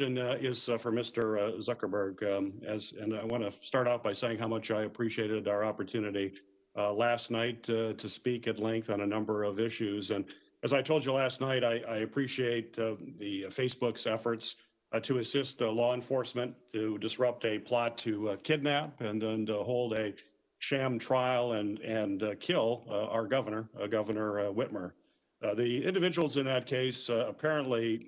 Is for Mr. Zuckerberg. And I want to start off by saying how much I appreciated our opportunity last night to speak at length on a number of issues. And as I told you last night, I appreciate the Facebook's efforts to assist law enforcement to disrupt a plot to kidnap and then to hold a sham trial and kill our governor, Governor Whitmer. The individuals in that case apparently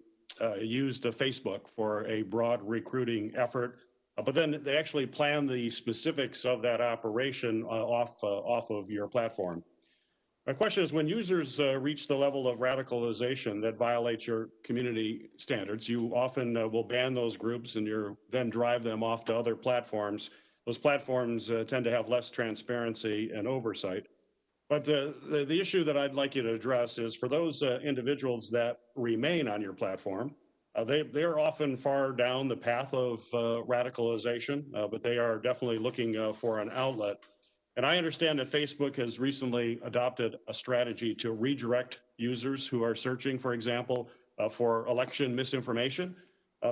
used Facebook for a broad recruiting effort, but then they actually planned the specifics of that operation off of your platform. My question is, when users reach the level of radicalization that violates your community standards, you often will ban those groups and you then drive them off to other platforms. Those platforms tend to have less transparency and oversight. But the issue that I'd like you to address is for those individuals that remain on your platform, they're often far down the path of radicalization, but they are definitely looking for an outlet. And I understand that Facebook has recently adopted a strategy to redirect users who are searching, for example, for election misinformation.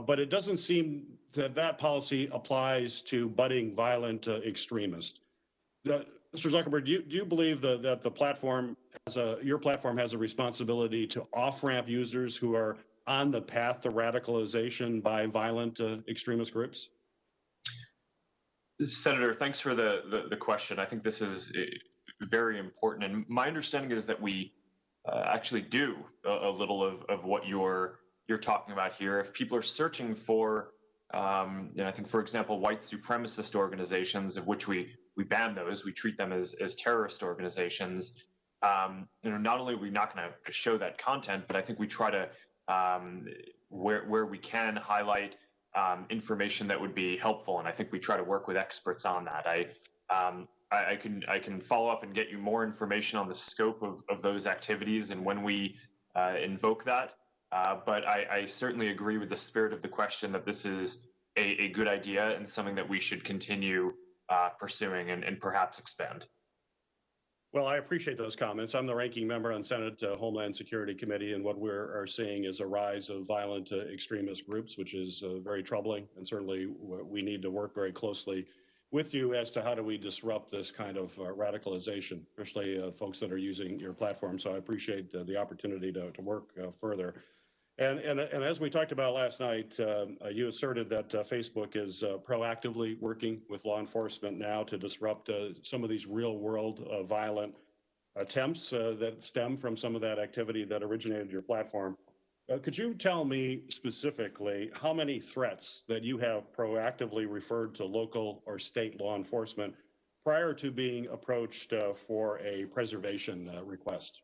But it doesn't seem that that policy applies to budding violent extremists. Mr. Zuckerberg, do you believe that the platform your platform has a responsibility to off-ramp users who are on the path to radicalization by violent extremist groups? Senator, thanks for the question. I think this is very important. And my understanding is that we actually do a little of what you're talking about here. If people are searching for, I think, for example, white supremacist organizations, of which we ban those, we treat them as terrorist organizations. Not only are we not going to show that content, but I think we try to, where we can, highlight information that would be helpful, and I think we try to work with experts on that. I can follow up and get you more information on the scope of those activities and when we invoke that. But I certainly agree with the spirit of the question that this is a good idea and something that we should continue pursuing and perhaps expand. Well, I appreciate those comments. I'm the ranking member on Senate Homeland Security Committee, and what we're seeing is a rise of violent extremist groups, which is very troubling. And certainly we need to work very closely with you as to how do we disrupt this kind of radicalization, especially folks that are using your platform. So I appreciate the opportunity to work further. And as we talked about last night, you asserted that Facebook is proactively working with law enforcement now to disrupt some of these real-world violent attempts that stem from some of that activity that originated your platform. Could you tell me specifically how many threats that you have proactively referred to local or state law enforcement prior to being approached for a preservation request?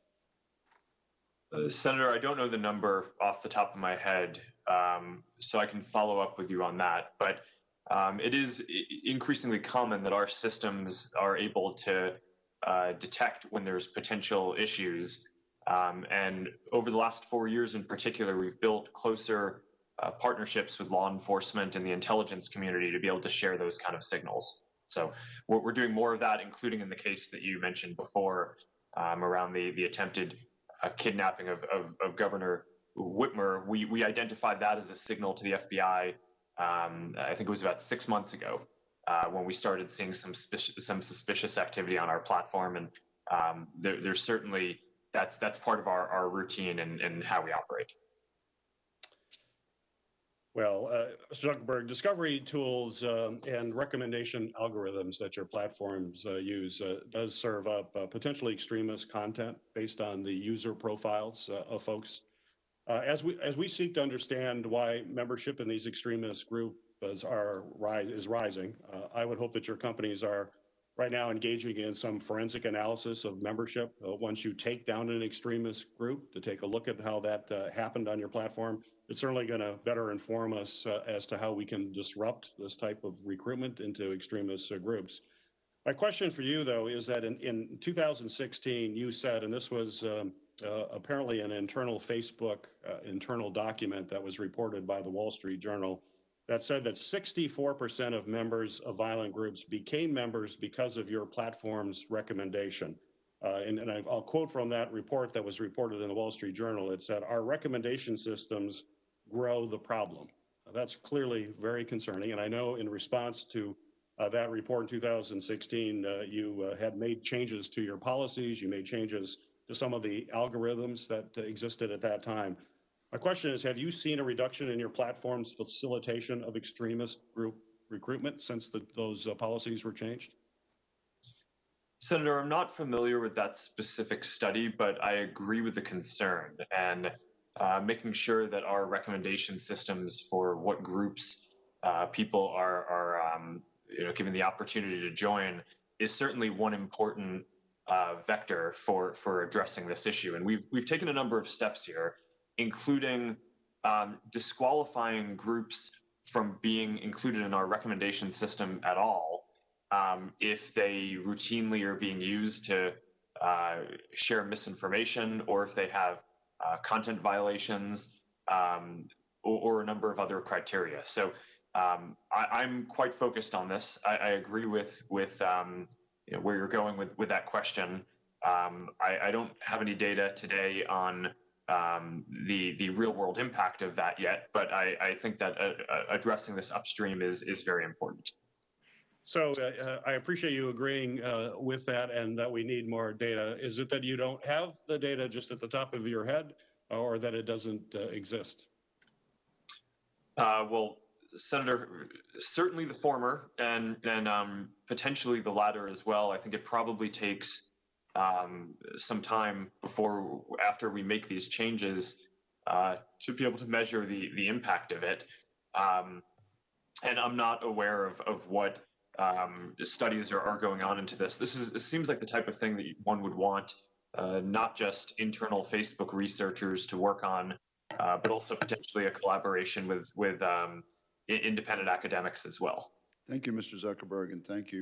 Senator, I don't know the number off the top of my head, so I can follow up with you on that. But it is increasingly common that our systems are able to detect when there's potential issues. And over the last 4 years in particular, we've built closer partnerships with law enforcement and the intelligence community to be able to share those kind of signals. So we're doing more of that, including in the case that you mentioned before around the attempted kidnapping of Governor Whitmer. We identified that as a signal to the FBI. I think it was about 6 months ago when we started seeing some suspicious activity on our platform, and there's certainly that's part of our routine and how we operate. Well, Mr. Zuckerberg, discovery tools and recommendation algorithms that your platforms use does serve up potentially extremist content based on the user profiles of folks. As we seek to understand why membership in these extremist groups is rising, I would hope that your companies are right now engaging in some forensic analysis of membership once you take down an extremist group to take a look at how that happened on your platform. It's certainly going to better inform us as to how we can disrupt this type of recruitment into extremist groups. My question for you, though, is that in 2016, you said, and this was apparently an internal Facebook internal document that was reported by the Wall Street Journal, that said that 64% of members of violent groups became members because of your platform's recommendation. And I'll quote from that report that was reported in the Wall Street Journal. It said, "Our recommendation systems grow the problem." That's clearly very concerning. And I know in response to that report in 2016, you had made changes to your policies. You made changes to some of the algorithms that existed at that time. My question is, have you seen a reduction in your platform's facilitation of extremist group recruitment since those policies were changed? Senator, I'm not familiar with that specific study, but I agree with the concern and making sure that our recommendation systems for what groups people are given the opportunity to join is certainly one important vector for addressing this issue. And we've taken a number of steps here, including disqualifying groups from being included in our recommendation system at all if they routinely are being used to share misinformation, or if they have content violations, or a number of other criteria. So I'm quite focused on this. I agree with where you're going with that question. I don't have any data today on the real world impact of that yet, but I think that addressing this upstream is very important. So I appreciate you agreeing with that and that we need more data. Is it that you don't have the data just at the top of your head, or that it doesn't exist? Well, Senator, certainly the former, and potentially the latter as well. I think it probably takes some time after we make these changes to be able to measure the impact of it. And I'm not aware of what studies are going on into this. This seems like the type of thing that one would want not just internal Facebook researchers to work on, but also potentially a collaboration with independent academics as well. Thank you, Mr. Zuckerberg, and thank you.